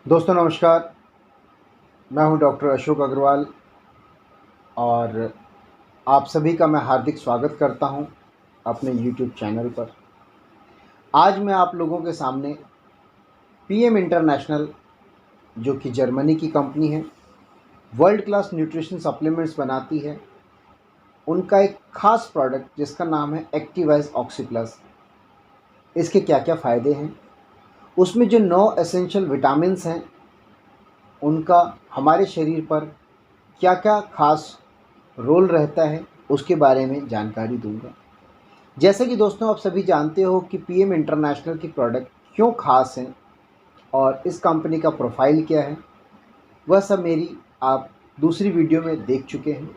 दोस्तों नमस्कार। मैं हूं डॉक्टर अशोक अग्रवाल और आप सभी का मैं हार्दिक स्वागत करता हूं अपने यूट्यूब चैनल पर। आज मैं आप लोगों के सामने पीएम इंटरनेशनल, जो कि जर्मनी की कंपनी है, वर्ल्ड क्लास न्यूट्रिशन सप्लीमेंट्स बनाती है, उनका एक ख़ास प्रोडक्ट जिसका नाम है एक्टिवाइज ऑक्सी प्लस, इसके क्या क्या फ़ायदे हैं, उसमें जो 9 एसेंशियल विटामिन्स हैं उनका हमारे शरीर पर क्या क्या ख़ास रोल रहता है, उसके बारे में जानकारी दूंगा। जैसे कि दोस्तों आप सभी जानते हो कि पीएम इंटरनेशनल की प्रोडक्ट क्यों ख़ास हैं और इस कंपनी का प्रोफाइल क्या है, वह सब मेरी आप दूसरी वीडियो में देख चुके हैं।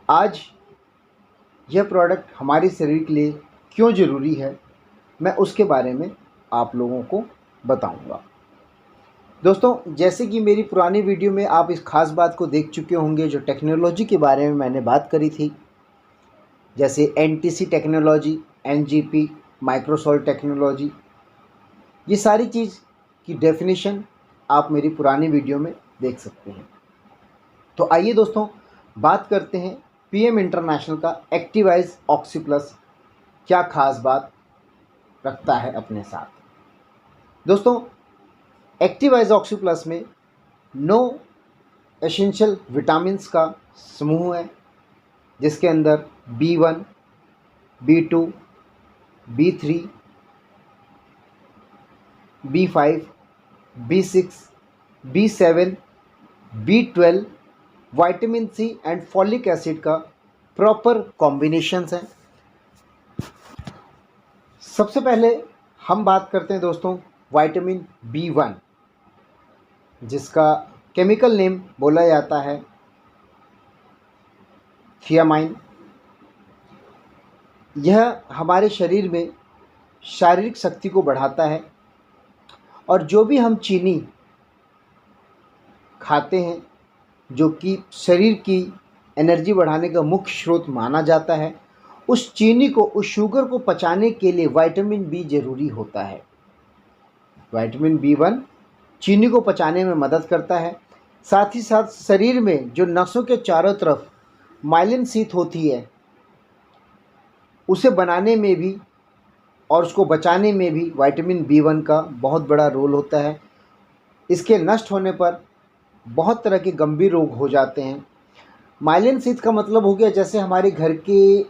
आज यह प्रोडक्ट हमारे शरीर के लिए क्यों ज़रूरी है, मैं उसके बारे में आप लोगों को बताऊंगा। दोस्तों जैसे कि मेरी पुरानी वीडियो में आप इस खास बात को देख चुके होंगे, जो टेक्नोलॉजी के बारे में मैंने बात करी थी, जैसे एनटीसी टेक्नोलॉजी, एनजीपी, माइक्रोसॉल्ट टेक्नोलॉजी, ये सारी चीज़ की डेफिनेशन आप मेरी पुरानी वीडियो में देख सकते हैं। तो आइए दोस्तों बात करते हैं पीएम इंटरनेशनल का एक्टिवाइज ऑक्सी प्लस क्या ख़ास बात रखता है अपने साथ। दोस्तों एक्टिवाइज ऑक्सी प्लस में 9 एसेंशियल विटामिन्स का समूह है, जिसके अंदर B1, B2, B3, B5, B6, B7, B12, vitamin C and folic acid का प्रॉपर कॉम्बिनेशंस हैं। सबसे पहले हम बात करते हैं दोस्तों विटामिन B1, जिसका केमिकल नेम बोला जाता है थियामाइन। यह हमारे शरीर में शारीरिक शक्ति को बढ़ाता है और जो भी हम चीनी खाते हैं, जो कि शरीर की एनर्जी बढ़ाने का मुख्य स्रोत माना जाता है, उस चीनी को, उस शुगर को पचाने के लिए विटामिन बी ज़रूरी होता है। विटामिन B1 चीनी को पचाने में मदद करता है। साथ ही साथ शरीर में जो नसों के चारों तरफ माइलिन शीथ होती है, उसे बनाने में भी और उसको बचाने में भी विटामिन B1 का बहुत बड़ा रोल होता है। इसके नष्ट होने पर बहुत तरह के गंभीर रोग हो जाते हैं। माइलिन शीथ का मतलब हो गया, जैसे हमारे घर के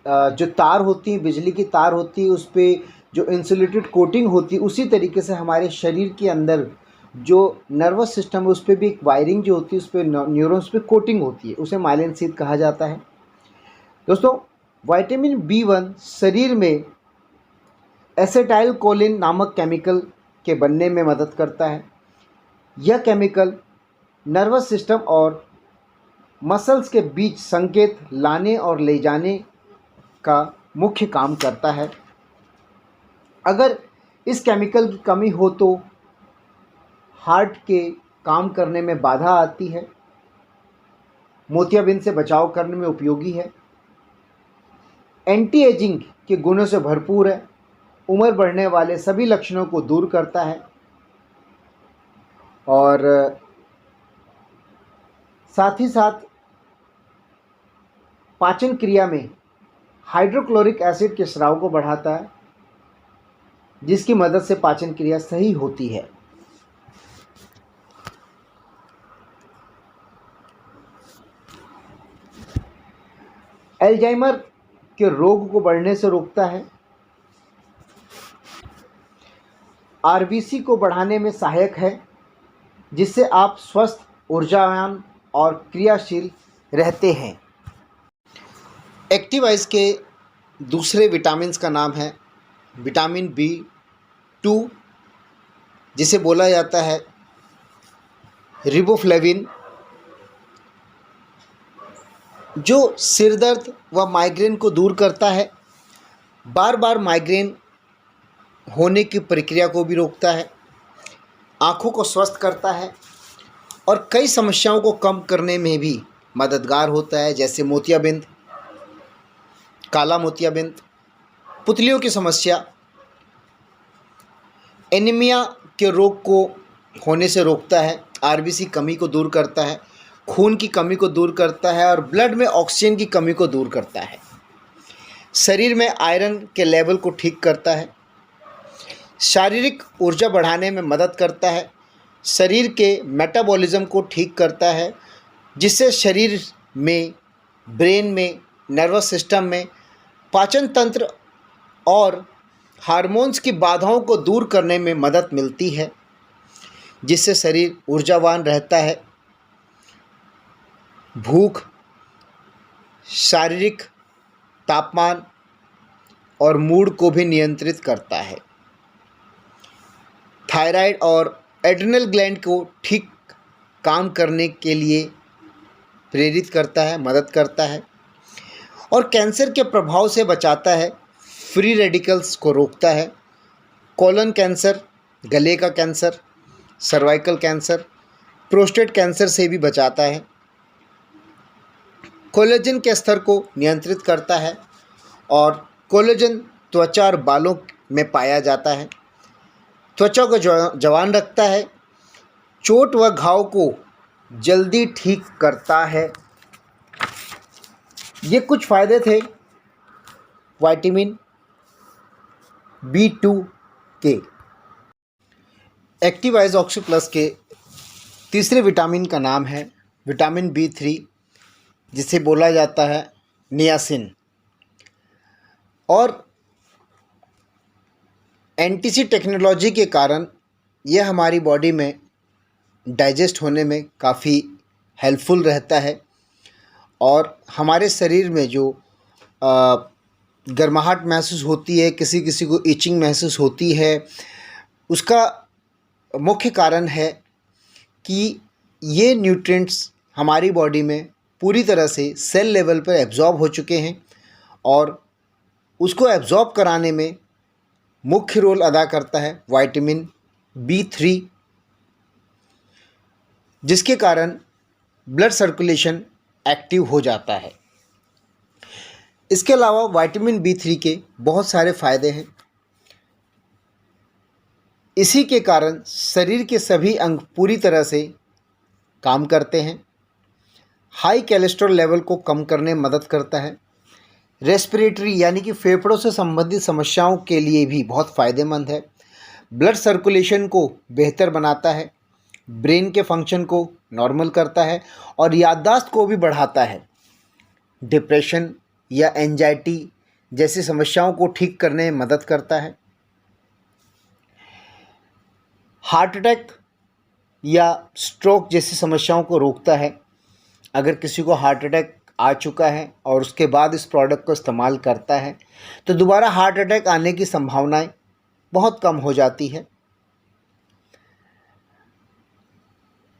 जो तार होती है, बिजली की तार होती है, उस पर जो इंसुलेटेड कोटिंग होती है, उसी तरीके से हमारे शरीर के अंदर जो नर्वस सिस्टम है उस पर भी एक वायरिंग जो होती है, उस पर न्यूरॉन्स पे कोटिंग होती है, उसे माइलिन शीथ कहा जाता है। दोस्तों विटामिन B1 शरीर में एसिटाइल कोलिन नामक केमिकल के बनने में मदद करता है। यह केमिकल नर्वस सिस्टम और मसल्स के बीच संकेत लाने और ले जाने का मुख्य काम करता है। अगर इस केमिकल की कमी हो तो हार्ट के काम करने में बाधा आती है, मोतियाबिंद से बचाव करने में उपयोगी है, एंटी एजिंग के गुणों से भरपूर है, उम्र बढ़ने वाले सभी लक्षणों को दूर करता है और साथ ही साथ पाचन क्रिया में हाइड्रोक्लोरिक एसिड के स्राव को बढ़ाता है, जिसकी मदद से पाचन क्रिया सही होती है। अल्जाइमर के रोग को बढ़ने से रोकता है, आरबीसी को बढ़ाने में सहायक है, जिससे आप स्वस्थ, ऊर्जावान और क्रियाशील रहते हैं। एक्टिवाइज के दूसरे विटामिन्स का नाम है विटामिन B2, जिसे बोला जाता है रिबोफ्लेविन, जो सिर दर्द व माइग्रेन को दूर करता है, बार बार माइग्रेन होने की प्रक्रिया को भी रोकता है, आँखों को स्वस्थ करता है और कई समस्याओं को कम करने में भी मददगार होता है, जैसे मोतियाबिंद, काला मोतियाबिंद, पुतलियों की समस्या, एनीमिया के रोग को होने से रोकता है, आरबीसी कमी को दूर करता है, खून की कमी को दूर करता है और ब्लड में ऑक्सीजन की कमी को दूर करता है। शरीर में आयरन के लेवल को ठीक करता है, शारीरिक ऊर्जा बढ़ाने में मदद करता है, शरीर के मेटाबॉलिज्म को ठीक करता है, जिससे शरीर में, ब्रेन में, नर्वस सिस्टम में, पाचन तंत्र और हार्मोन्स की बाधाओं को दूर करने में मदद मिलती है, जिससे शरीर ऊर्जावान रहता है। भूख, शारीरिक तापमान और मूड को भी नियंत्रित करता है। थायराइड और एड्रिनल ग्लैंड को ठीक काम करने के लिए प्रेरित करता है, मदद करता है और कैंसर के प्रभाव से बचाता है, फ्री रेडिकल्स को रोकता है। कोलन कैंसर, गले का cancer, cervical cancer, prostate cancer से भी बचाता है। कोलेजन के स्तर को नियंत्रित करता है और कोलेजन त्वचा और बालों में पाया जाता है, त्वचा को जवान रखता है, चोट व घाव को जल्दी ठीक करता है। ये कुछ फ़ायदे थे विटामिन B2 के। एक्टिव आइज ऑक्सी प्लस के तीसरे विटामिन का नाम है विटामिन B3, जिसे बोला जाता है नियासिन, और एनटीसी टेक्नोलॉजी के कारण यह हमारी बॉडी में डाइजेस्ट होने में काफ़ी हेल्पफुल रहता है और हमारे शरीर में जो गर्माहट महसूस होती है, किसी किसी को इचिंग महसूस होती है, उसका मुख्य कारण है कि ये न्यूट्रिएंट्स हमारी बॉडी में पूरी तरह से सेल लेवल पर एब्जॉर्ब हो चुके हैं और उसको एब्जॉर्ब कराने में मुख्य रोल अदा करता है विटामिन B3, जिसके कारण ब्लड सर्कुलेशन एक्टिव हो जाता है। इसके अलावा विटामिन B3 के बहुत सारे फ़ायदे हैं। इसी के कारण शरीर के सभी अंग पूरी तरह से काम करते हैं। हाई कोलेस्ट्रॉल लेवल को कम करने में मदद करता है। रेस्पिरेटरी यानी कि फेफड़ों से संबंधित समस्याओं के लिए भी बहुत फ़ायदेमंद है। ब्लड सर्कुलेशन को बेहतर बनाता है, ब्रेन के फंक्शन को नॉर्मल करता है और याददाश्त को भी बढ़ाता है। डिप्रेशन या एंजाइटी जैसी समस्याओं को ठीक करने में मदद करता है। हार्ट अटैक या स्ट्रोक जैसी समस्याओं को रोकता है। अगर किसी को हार्ट अटैक आ चुका है और उसके बाद इस प्रोडक्ट को इस्तेमाल करता है तो दोबारा हार्ट अटैक आने की संभावनाएं बहुत कम हो जाती है।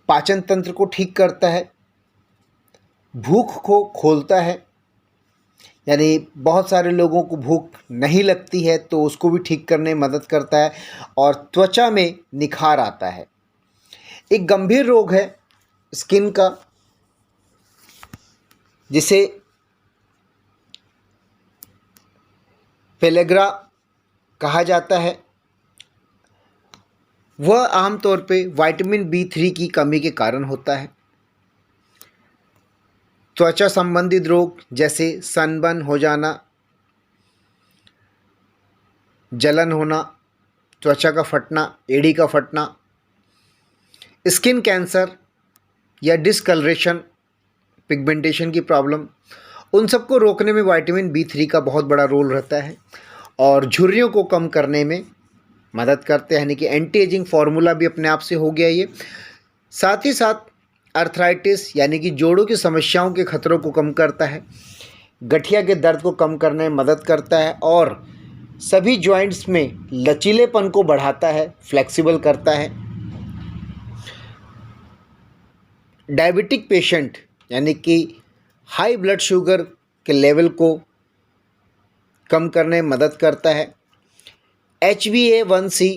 पाचन तंत्र को ठीक करता है, भूख को खोलता है, यानी बहुत सारे लोगों को भूख नहीं लगती है तो उसको भी ठीक करने में मदद करता है और त्वचा में निखार आता है। एक गंभीर रोग है स्किन का, जिसे पेलेग्रा कहा जाता है। वह आमतौर पे विटामिन B3 की कमी के कारण होता है। त्वचा संबंधित रोग जैसे सनबर्न हो जाना, जलन होना, त्वचा का फटना, एड़ी का फटना, स्किन कैंसर या डिस्कलरेशन, पिगमेंटेशन की प्रॉब्लम, उन सबको रोकने में विटामिन B3 का बहुत बड़ा रोल रहता है और झुर्रियों को कम करने में मदद करते हैं, यानी कि एंटी एजिंग फार्मूला भी अपने आप से हो गया ये। साथ ही साथ अर्थराइटिस यानी कि जोड़ों की समस्याओं के खतरों को कम करता है, गठिया के दर्द को कम करने में मदद करता है और सभी जॉइंट्स में लचीलेपन को बढ़ाता है, फ्लेक्सिबल करता है। डायबिटिक पेशेंट यानी कि हाई ब्लड शुगर के लेवल को कम करने में मदद करता है। HbA1c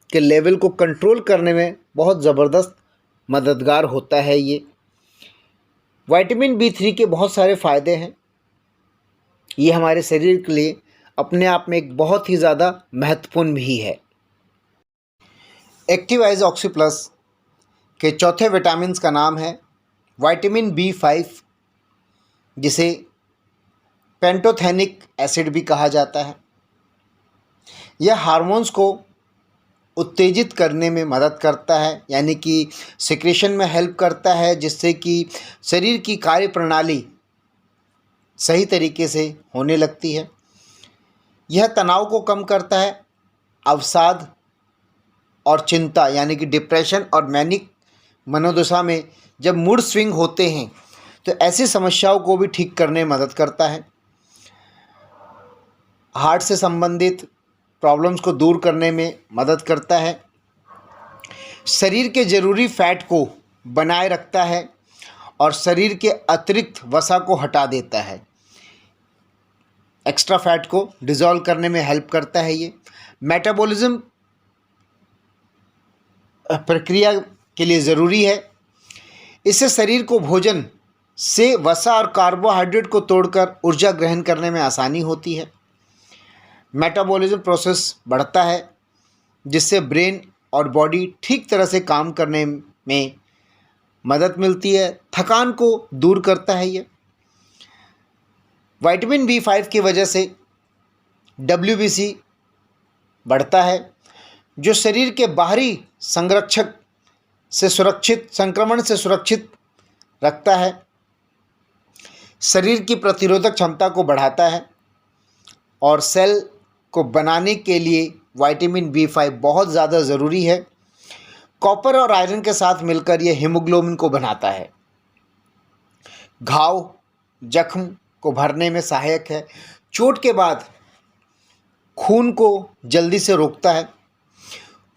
के लेवल को कंट्रोल करने में बहुत ज़बरदस्त मददगार होता है ये। विटामिन B3 के बहुत सारे फ़ायदे हैं। ये हमारे शरीर के लिए अपने आप में एक बहुत ही ज़्यादा महत्वपूर्ण भी है। एक्टिवाइज ऑक्सी प्लस के चौथे विटामिन का नाम है विटामिन B5, जिसे पेंटोथेनिक एसिड भी कहा जाता है। यह हार्मोन्स को उत्तेजित करने में मदद करता है, यानी कि सिक्रेशन में हेल्प करता है, जिससे कि शरीर की कार्य प्रणाली सही तरीके से होने लगती है। यह तनाव को कम करता है। अवसाद और चिंता यानी कि डिप्रेशन और मैनिक मनोदशा में जब मूड स्विंग होते हैं तो ऐसी समस्याओं को भी ठीक करने में मदद करता है। हार्ट से संबंधित प्रॉब्लम्स को दूर करने में मदद करता है। शरीर के ज़रूरी फैट को बनाए रखता है और शरीर के अतिरिक्त वसा को हटा देता है। एक्स्ट्रा फैट को डिज़ोल्व करने में हेल्प करता है। ये मेटाबॉलिज्म प्रक्रिया के लिए ज़रूरी है। इससे शरीर को भोजन से वसा और कार्बोहाइड्रेट को तोड़कर ऊर्जा ग्रहण करने में आसानी होती है। मेटाबॉलिज्म प्रोसेस बढ़ता है, जिससे ब्रेन और बॉडी ठीक तरह से काम करने में मदद मिलती है। थकान को दूर करता है। ये विटामिन B5 की वजह से WBC बढ़ता है, जो शरीर के बाहरी संरक्षक से सुरक्षित संक्रमण से सुरक्षित रखता है। शरीर की प्रतिरोधक क्षमता को बढ़ाता है और सेल को बनाने के लिए विटामिन B5 बहुत ज़्यादा ज़रूरी है। कॉपर और आयरन के साथ मिलकर यह हीमोग्लोबिन को बनाता है। घाव जख्म को भरने में सहायक है। चोट के बाद खून को जल्दी से रोकता है।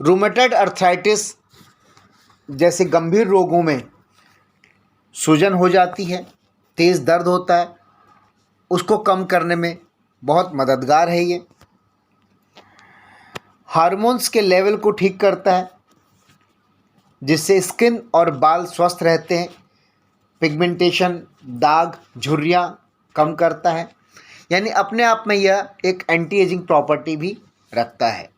रूमेटॉइड अर्थराइटिस जैसे गंभीर रोगों में सूजन हो जाती है, तेज़ दर्द होता है, उसको कम करने में बहुत मददगार है। ये हार्मोन्स के लेवल को ठीक करता है, जिससे स्किन और बाल स्वस्थ रहते हैं। पिगमेंटेशन, दाग, झुर्रियाँ कम करता है, यानी अपने आप में यह एक एंटी एजिंग प्रॉपर्टी भी रखता है।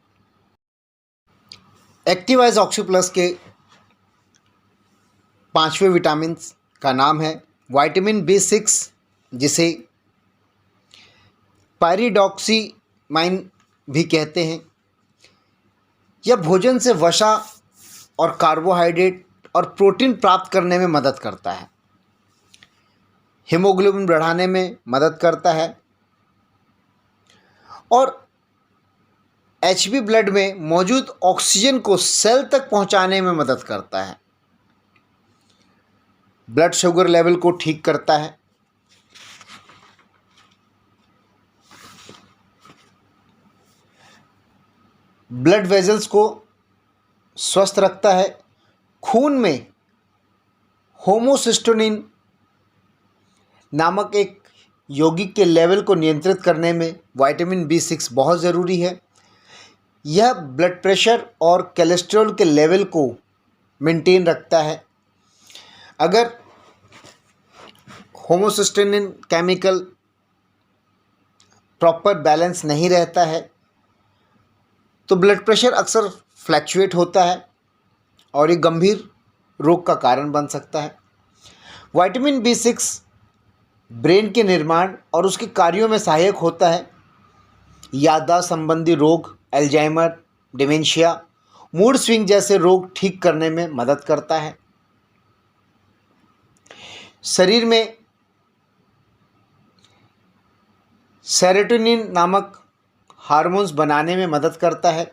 एक्टिवाइज ऑक्सी प्लस के पांचवें विटामिन का नाम है विटामिन B6, जिसे पायरिडॉक्सीमाइन भी कहते हैं। यह भोजन से वसा और कार्बोहाइड्रेट और प्रोटीन प्राप्त करने में मदद करता है। हीमोग्लोबिन बढ़ाने में मदद करता है और HB ब्लड में मौजूद ऑक्सीजन को सेल तक पहुंचाने में मदद करता है। ब्लड शुगर लेवल को ठीक करता है। ब्लड वेजल्स को स्वस्थ रखता है। खून में होमोसिस्टोनिन नामक एक यौगिक के लेवल को नियंत्रित करने में विटामिन B6 बहुत ज़रूरी है। यह ब्लड प्रेशर और कोलेस्ट्रॉल के लेवल को मेंटेन रखता है। अगर होमोसिस्टोनिन केमिकल प्रॉपर बैलेंस नहीं रहता है तो ब्लड प्रेशर अक्सर फ्लैक्चुएट होता है और ये गंभीर रोग का कारण बन सकता है। विटामिन B6 ब्रेन के निर्माण और उसके कार्यों में सहायक होता है। याददाश्त संबंधी रोग, अल्जाइमर, डिमेंशिया, मूड स्विंग जैसे रोग ठीक करने में मदद करता है। शरीर में सेरोटोनिन नामक हार्मोन्स बनाने में मदद करता है,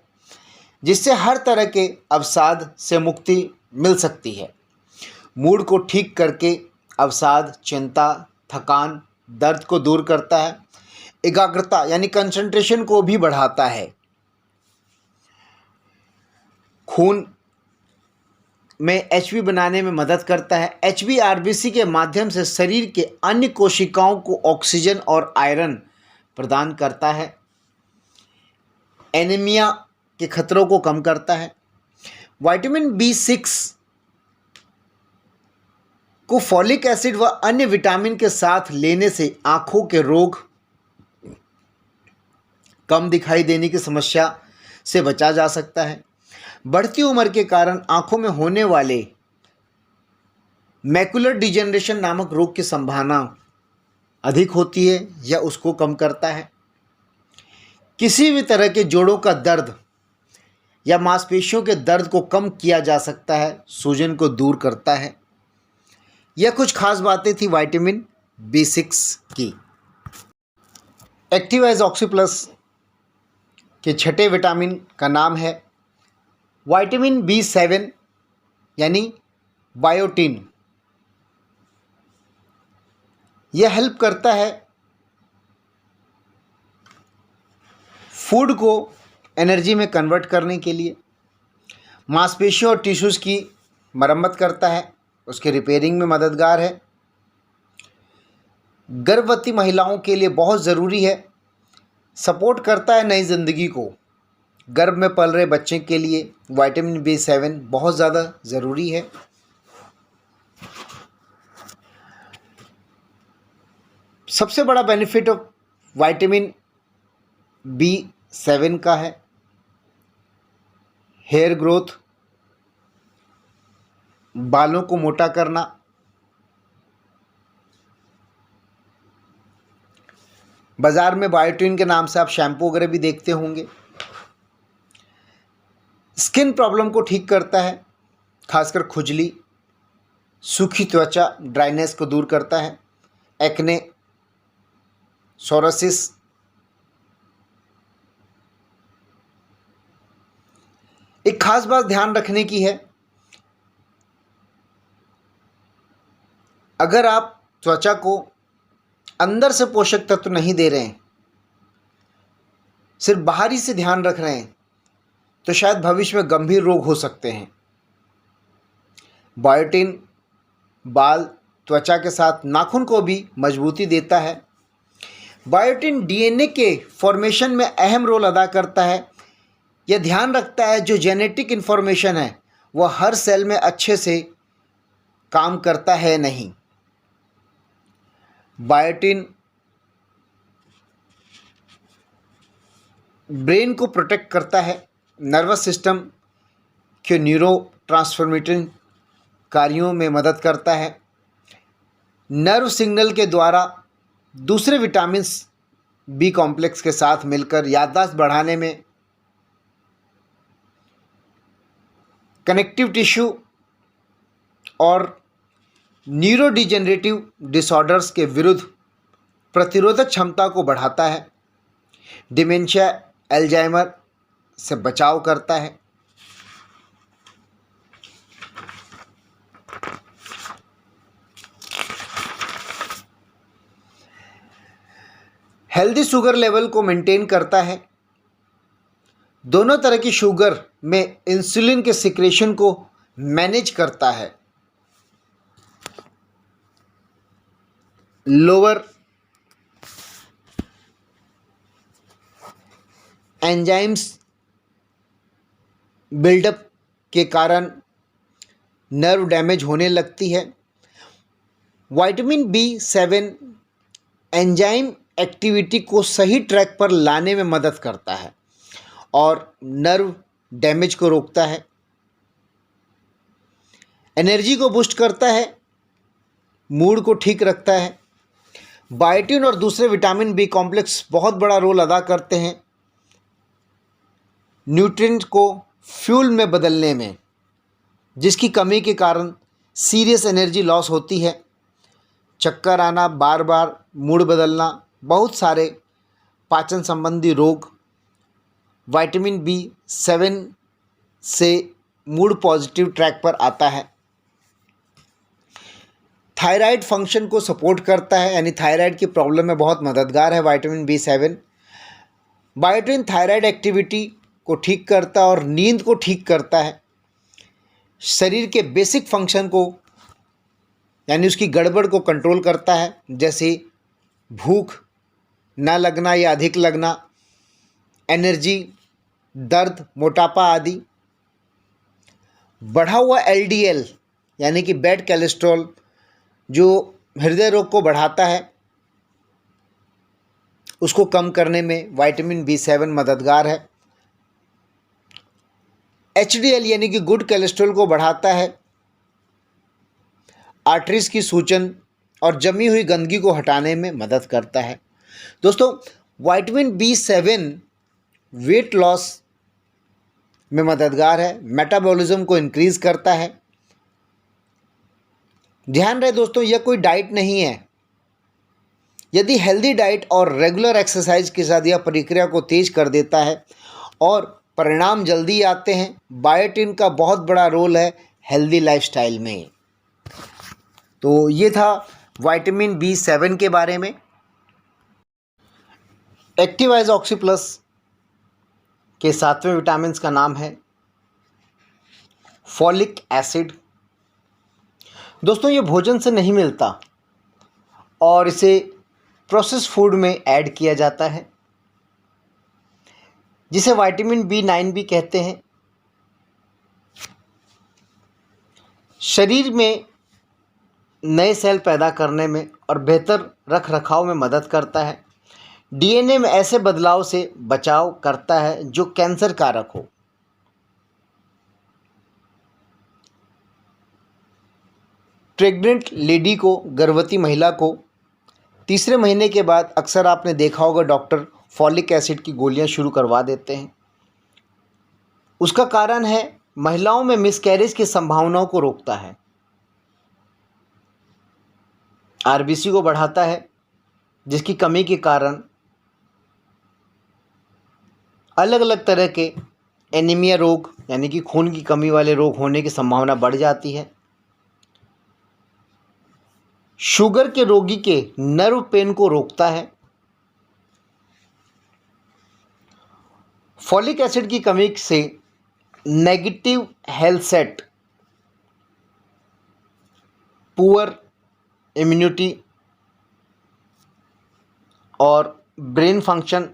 जिससे हर तरह के अवसाद से मुक्ति मिल सकती है। मूड को ठीक करके अवसाद, चिंता, थकान, दर्द को दूर करता है। एकाग्रता यानी कंसंट्रेशन को भी बढ़ाता है। खून में HB बनाने में मदद करता है। HB RBC के माध्यम से शरीर के अन्य कोशिकाओं को ऑक्सीजन और आयरन प्रदान करता है। एनीमिया के खतरों को कम करता है। विटामिन B6 को फॉलिक एसिड व अन्य विटामिन के साथ लेने से आँखों के रोग, कम दिखाई देने की समस्या से बचा जा सकता है। बढ़ती उम्र के कारण आंखों में होने वाले मैकुलर डिजेनरेशन नामक रोग की संभावना अधिक होती है या उसको कम करता है। किसी भी तरह के जोड़ों का दर्द या मांसपेशियों के दर्द को कम किया जा सकता है, सूजन को दूर करता है। यह कुछ खास बातें थी विटामिन B6 की। एक्टिवाइज ऑक्सी प्लस के छठे विटामिन का नाम है विटामिन B7 यानी बायोटिन। यह हेल्प करता है फूड को एनर्जी में कन्वर्ट करने के लिए, मांसपेशियों और टिश्यूज़ की मरम्मत करता है, उसके रिपेयरिंग में मददगार है। गर्भवती महिलाओं के लिए बहुत ज़रूरी है, सपोर्ट करता है नई ज़िंदगी को। गर्भ में पल रहे बच्चे के लिए विटामिन B7 बहुत ज़्यादा ज़रूरी है। सबसे बड़ा बेनिफिट ऑफ विटामिन B7 का है हेयर ग्रोथ, बालों को मोटा करना, बाज़ार में बायोटिन के नाम से आप शैम्पू वगैरह भी देखते होंगे। स्किन प्रॉब्लम को ठीक करता है, खासकर खुजली, सूखी त्वचा, ड्राइनेस को दूर करता है, एक्ने, सोरासिस। एक खास बात ध्यान रखने की है, अगर आप त्वचा को अंदर से पोषक तत्व नहीं दे रहे हैं, सिर्फ बाहरी से ध्यान रख रहे हैं, तो शायद भविष्य में गंभीर रोग हो सकते हैं। बायोटिन बाल, त्वचा के साथ नाखून को भी मजबूती देता है। बायोटिन डीएनए के फॉर्मेशन में अहम रोल अदा करता है। यह ध्यान रखता है जो जेनेटिक इन्फॉर्मेशन है वह हर सेल में अच्छे से काम करता है नहीं। बायोटिन ब्रेन को प्रोटेक्ट करता है, नर्वस सिस्टम के न्यूरो ट्रांसफॉर्मेटिंग कार्यों में मदद करता है, नर्व सिग्नल के द्वारा दूसरे विटामिन्स B कॉम्प्लेक्स के साथ मिलकर याददाश्त बढ़ाने में, कनेक्टिव टिश्यू और न्यूरोडिजेनरेटिव डिसऑर्डर्स के विरुद्ध प्रतिरोधक क्षमता को बढ़ाता है, डिमेंशिया, अल्जाइमर से बचाव करता है। हेल्दी शुगर लेवल को मेंटेन करता है, दोनों तरह की शुगर में इंसुलिन के सिक्रेशन को मैनेज करता है, लोअर एंजाइम्स बिल्डअप के कारण नर्व डैमेज होने लगती है। विटामिन B7 एंजाइम एक्टिविटी को सही ट्रैक पर लाने में मदद करता है और नर्व डैमेज को रोकता है, एनर्जी को बूस्ट करता है, मूड को ठीक रखता है। बायोटिन और दूसरे विटामिन B कॉम्प्लेक्स बहुत बड़ा रोल अदा करते हैं न्यूट्रिएंट को फ्यूल में बदलने में, जिसकी कमी के कारण सीरियस एनर्जी लॉस होती है, चक्कर आना, बार बार मूड बदलना, बहुत सारे पाचन संबंधी रोग। विटामिन B7 से मूड पॉजिटिव ट्रैक पर आता है। थायराइड फंक्शन को सपोर्ट करता है, यानी थायराइड की प्रॉब्लम में बहुत मददगार है vitamin B7। Biotin thyroid activity को ठीक करता है और नींद को ठीक करता है, शरीर के बेसिक फंक्शन को यानी उसकी गड़बड़ को कंट्रोल करता है, जैसे भूख न लगना या अधिक लगना, एनर्जी, दर्द, मोटापा आदि। बढ़ा हुआ LDL यानी कि बैड कोलेस्ट्रॉल जो हृदय रोग को बढ़ाता है, उसको कम करने में विटामिन B7 मददगार है। HDL यानी कि गुड कोलेस्ट्रॉल को बढ़ाता है, आर्टरीज की सूजन और जमी हुई गंदगी को हटाने में मदद करता है। दोस्तों, विटामिन B7 वेट लॉस में मददगार है, मेटाबॉलिज्म को इंक्रीज करता है। ध्यान रहे दोस्तों, यह कोई डाइट नहीं है। यदि हेल्दी डाइट और रेगुलर एक्सरसाइज के साथ यह प्रक्रिया को तेज कर देता है और परिणाम जल्दी आते हैं। बायोटिन का बहुत बड़ा रोल है हेल्दी लाइफस्टाइल में। तो ये था विटामिन B7 के बारे में। एक्टिवाइज ऑक्सी प्लस के 7वें विटामिन का नाम है फॉलिक एसिड। दोस्तों, ये भोजन से नहीं मिलता और इसे प्रोसेस फूड में ऐड किया जाता है, जिसे विटामिन B9 भी कहते हैं। शरीर में नए सेल पैदा करने में और बेहतर रख रखाव में मदद करता है। DNA में ऐसे बदलाव से बचाव करता है जो कैंसर कारक हो। प्रेग्नेंट लेडी को, गर्भवती महिला को तीसरे महीने के बाद अक्सर आपने देखा होगा डॉक्टर फॉलिक एसिड की गोलियां शुरू करवा देते हैं। उसका कारण है महिलाओं में मिसकैरेज की संभावनाओं को रोकता है, RBC को बढ़ाता है, जिसकी कमी के कारण अलग अलग तरह के एनीमिया रोग यानी कि खून की कमी वाले रोग होने की संभावना बढ़ जाती है। शुगर के रोगी के नर्व पेन को रोकता है। फॉलिक एसिड की कमी से negative health set, poor immunity और brain function,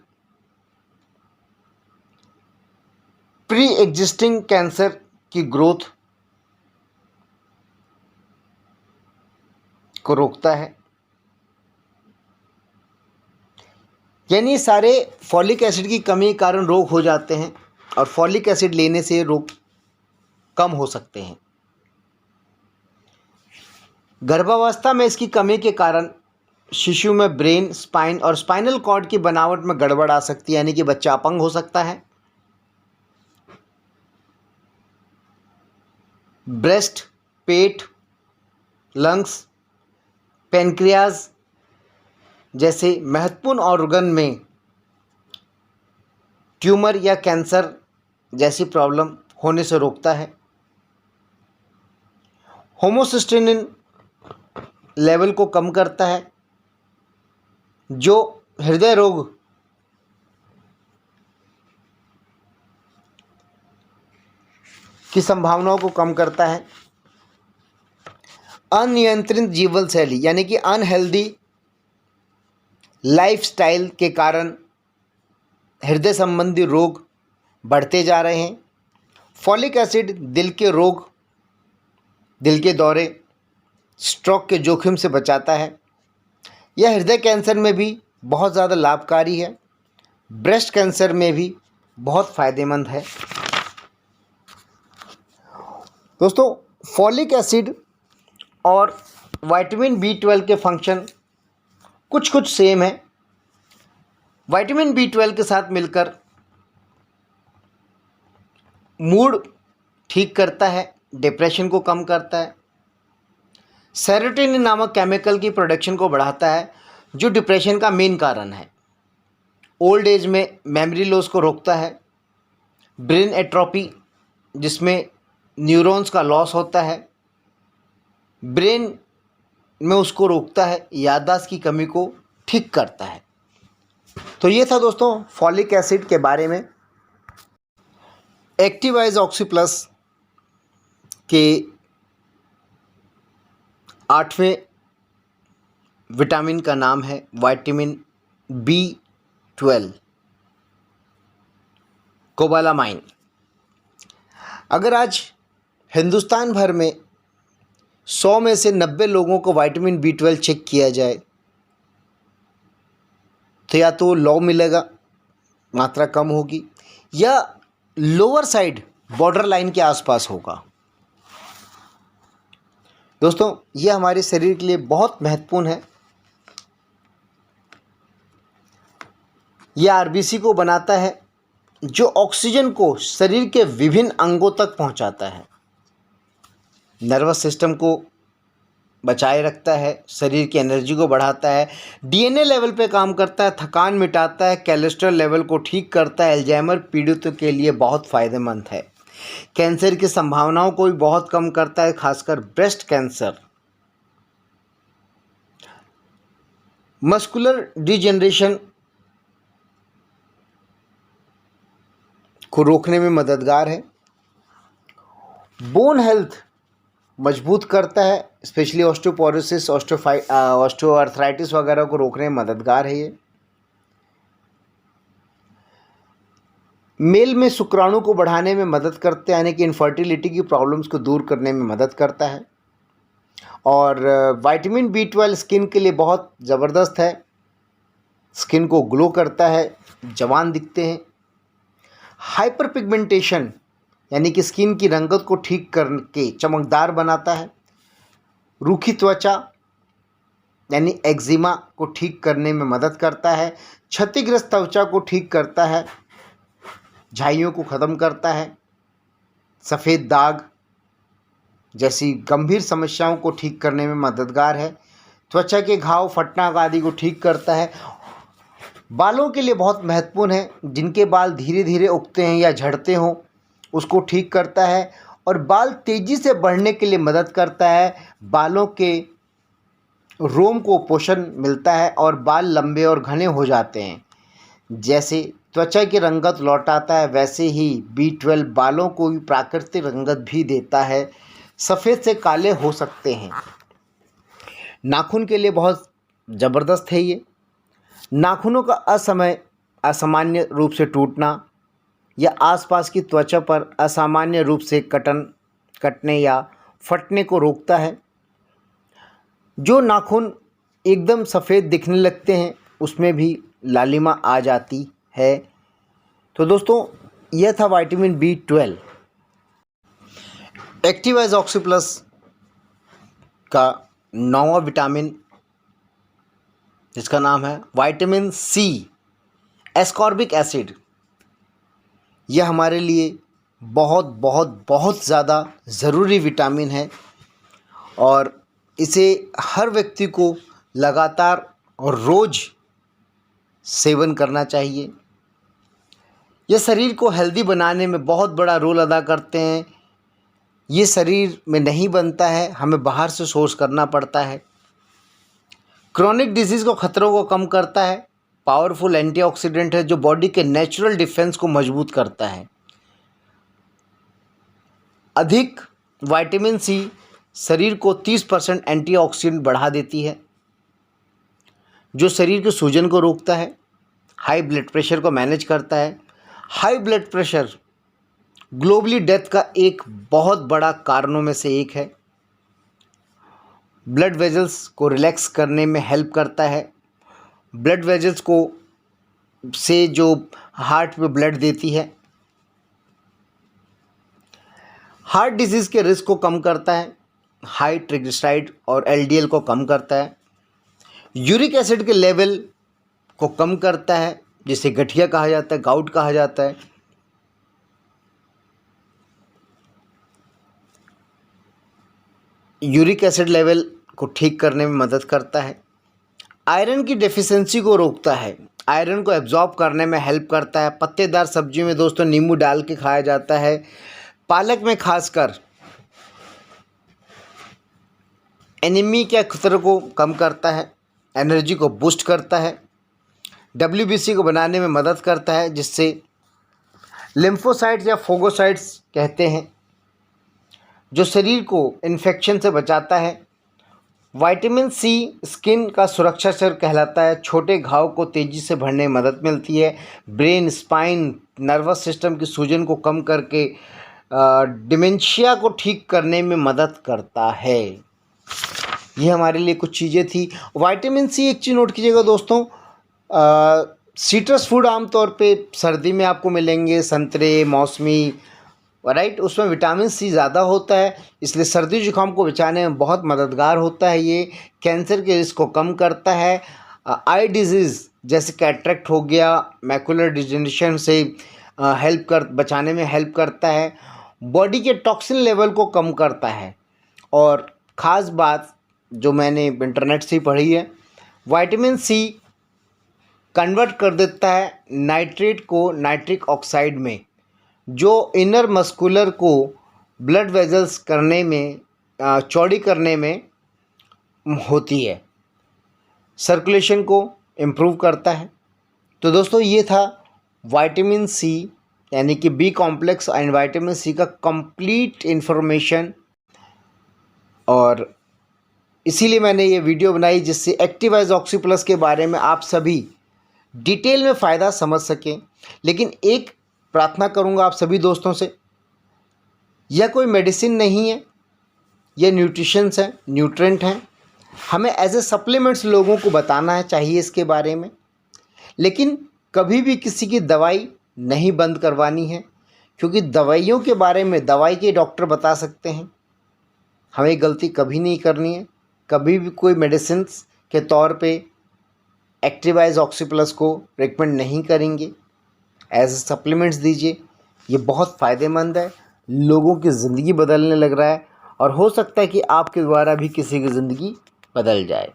pre existing cancer की ग्रोथ को रोकता है। यानी सारे फॉलिक एसिड की कमी के कारण रोग हो जाते हैं और फॉलिक एसिड लेने से रोग कम हो सकते हैं। गर्भावस्था में इसकी कमी के कारण शिशु में ब्रेन, स्पाइन और स्पाइनल कॉर्ड की बनावट में गड़बड़ आ सकती है, यानी कि बच्चा अपंग हो सकता है। ब्रेस्ट, पेट, लंग्स, पैनक्रियाज जैसे महत्वपूर्ण ऑर्गन में ट्यूमर या कैंसर जैसी प्रॉब्लम होने से रोकता है। होमोसिस्टिनिन लेवल को कम करता है, जो हृदय रोग की संभावनाओं को कम करता है। अनियंत्रित जीवन शैली यानी कि अनहेल्दी लाइफस्टाइल के कारण हृदय संबंधी रोग बढ़ते जा रहे हैं। फॉलिक एसिड दिल के रोग, दिल के दौरे, स्ट्रोक के जोखिम से बचाता है। यह हृदय कैंसर में भी बहुत ज़्यादा लाभकारी है। ब्रेस्ट कैंसर में भी बहुत फ़ायदेमंद है। दोस्तों, फॉलिक एसिड और विटामिन B12 के फंक्शन कुछ सेम है। विटामिन B12 के साथ मिलकर मूड ठीक करता है, डिप्रेशन को कम करता है, सेरोटोनिन नामक केमिकल की प्रोडक्शन को बढ़ाता है, जो डिप्रेशन का मेन कारण है। ओल्ड एज में मेमोरी लॉस को रोकता है। ब्रेन एट्रोपी, जिसमें न्यूरॉन्स का लॉस होता है, ब्रेन में उसको रोकता है। याददाश्त की कमी को ठीक करता है। तो ये था दोस्तों फॉलिक एसिड के बारे में। एक्टिवाइज ऑक्सी प्लस के 8वें विटामिन का नाम है विटामिन B12 कोबालामाइन। अगर आज हिंदुस्तान भर में 100 में से 90 लोगों को विटामिन B12 चेक किया जाए तो या तो लो मिलेगा, मात्रा कम होगी, या लोअर साइड बॉर्डर लाइन के आसपास होगा। दोस्तों ये हमारे शरीर के लिए बहुत महत्वपूर्ण है। यह आरबीसी को बनाता है जो ऑक्सीजन को शरीर के विभिन्न अंगों तक पहुंचाता है, नर्वस सिस्टम को बचाए रखता है, शरीर की एनर्जी को बढ़ाता है, डीएनए लेवल पे काम करता है, थकान मिटाता है, कोलेस्ट्रॉल लेवल को ठीक करता है, अल्जाइमर पीड़ितों के लिए बहुत फ़ायदेमंद है, कैंसर की संभावनाओं को भी बहुत कम करता है, खासकर ब्रेस्ट कैंसर, मस्कुलर डिजेनरेशन को रोकने में मददगार है, बोन हेल्थ मजबूत करता है, स्पेशली ऑस्टियोपोरोसिस, ऑस्टियोआर्थराइटिस वगैरह को रोकने में मददगार है। ये मेल में शुक्राणु को बढ़ाने में मदद करते हैं, यानी कि इनफर्टिलिटी की प्रॉब्लम्स को दूर करने में मदद करता है। और विटामिन B12 स्किन के लिए बहुत ज़बरदस्त है, स्किन को ग्लो करता है, जवान दिखते हैं। हाइपर पिगमेंटेशन यानी कि स्किन की रंगत को ठीक करके चमकदार बनाता है। रूखी त्वचा यानी एक्जिमा को ठीक करने में मदद करता है। क्षतिग्रस्त त्वचा को ठीक करता है, झाइयों को ख़त्म करता है। सफ़ेद दाग जैसी गंभीर समस्याओं को ठीक करने में मददगार है। त्वचा के घाव, फटना आदि को ठीक करता है। बालों के लिए बहुत महत्वपूर्ण है, जिनके बाल धीरे धीरे उगते हैं या झड़ते हों उसको ठीक करता है, और बाल तेज़ी से बढ़ने के लिए मदद करता है। बालों के रोम को पोषण मिलता है और बाल लंबे और घने हो जाते हैं। जैसे त्वचा की रंगत लौटाता है, वैसे ही B12 बालों को भी प्राकृतिक रंगत भी देता है, सफ़ेद से काले हो सकते हैं। नाखून के लिए बहुत ज़बरदस्त है ये। नाखूनों का असामान्य रूप से टूटना या आसपास की त्वचा पर असामान्य रूप से कटने या फटने को रोकता है। जो नाखून एकदम सफ़ेद दिखने लगते हैं उसमें भी लालिमा आ जाती है। तो दोस्तों यह था विटामिन B12। एक्टिवाइज ऑक्सी प्लस का 9वां विटामिन, जिसका नाम है विटामिन C एस्कॉर्बिक एसिड, यह हमारे लिए बहुत बहुत बहुत ज़्यादा ज़रूरी विटामिन है और इसे हर व्यक्ति को लगातार और रोज़ सेवन करना चाहिए। यह शरीर को हेल्दी बनाने में बहुत बड़ा रोल अदा करते हैं। ये शरीर में नहीं बनता है, हमें बाहर से सोर्स करना पड़ता है। क्रॉनिक डिजीज़ को खतरों को कम करता है। पावरफुल एंटीऑक्सीडेंट है जो बॉडी के नेचुरल डिफेंस को मजबूत करता है। अधिक विटामिन C शरीर को 30% एंटीऑक्सीडेंट बढ़ा देती है, जो शरीर के सूजन को रोकता है, हाई ब्लड प्रेशर को मैनेज करता है। High blood pressure globally death का एक बहुत बड़ा कारणों में से एक है। ब्लड वेजल्स को रिलैक्स करने में हेल्प करता है। ब्लड वेजल्स को से जो हार्ट में ब्लड देती है, हार्ट डिजीज़ के रिस्क को कम करता है। हाई ट्रिग्लिसराइड और LDL को कम करता है। यूरिक एसिड के लेवल को कम करता है, जिसे गठिया कहा जाता है, गाउट कहा जाता है। यूरिक एसिड लेवल को ठीक करने में मदद करता है। आयरन की डेफिशिएंसी को रोकता है, आयरन को एब्जॉर्ब करने में हेल्प करता है। पत्तेदार सब्जियों में दोस्तों नींबू डाल के खाया जाता है। पालक में खासकर एनीमी के खतरे को कम करता है, एनर्जी को बूस्ट करता है, WBC को बनाने में मदद करता है, जिससे लिम्फोसाइट्स या फोगोसाइट्स कहते हैं, जो शरीर को इन्फेक्शन से बचाता है। विटामिन C स्किन का सुरक्षा क्षण कहलाता है। छोटे घाव को तेज़ी से भरने में मदद मिलती है। ब्रेन, स्पाइन, नर्वस सिस्टम की सूजन को कम करके डिमेंशिया को ठीक करने में मदद करता है। ये हमारे लिए कुछ चीज़ें थी। विटामिन C एक चीज़ नोट कीजिएगा दोस्तों, सिट्रस फूड आमतौर पे सर्दी में आपको मिलेंगे, संतरे, मौसमी राइट। उसमें विटामिन सी ज़्यादा होता है, इसलिए सर्दी जुकाम को बचाने में बहुत मददगार होता है ये। कैंसर के रिस्क को कम करता है। आई डिजीज़ जैसे कैटरेक्ट हो गया, मैकुलर डिजेनरेशन से बचाने में हेल्प करता है। बॉडी के टॉक्सिन लेवल को कम करता है। और ख़ास बात जो मैंने इंटरनेट से पढ़ी है, विटामिन सी कन्वर्ट कर देता है नाइट्रेट को नाइट्रिक ऑक्साइड में, जो इनर मस्कुलर को ब्लड वेजल्स करने में चौड़ी करने में होती है, सर्कुलेशन को इम्प्रूव करता है। तो दोस्तों ये था विटामिन सी यानी कि B complex and vitamin C का कंप्लीट इन्फॉर्मेशन, और इसीलिए मैंने ये वीडियो बनाई जिससे एक्टिवाइज ऑक्सी प्लस के बारे में आप सभी डिटेल में फ़ायदा समझ सकें। लेकिन एक प्रार्थना करूंगा आप सभी दोस्तों से, यह कोई मेडिसिन नहीं है, यह न्यूट्रिशंस है, न्यूट्रेंट हैं। हमें एज ए सप्लीमेंट्स लोगों को बताना चाहिए इसके बारे में, लेकिन कभी भी किसी की दवाई नहीं बंद करवानी है, क्योंकि दवाइयों के बारे में दवाई के डॉक्टर बता सकते हैं। हमें गलती कभी नहीं करनी है, कभी भी कोई मेडिसिन्स के तौर पे एक्टिवाइज ऑक्सी प्लस को रिकमेंड नहीं करेंगे। एज ए सप्लीमेंट्स दीजिए, ये बहुत फ़ायदेमंद है, लोगों की ज़िंदगी बदलने लग रहा है, और हो सकता है कि आपके द्वारा भी किसी की ज़िंदगी बदल जाए।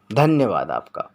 धन्यवाद आपका।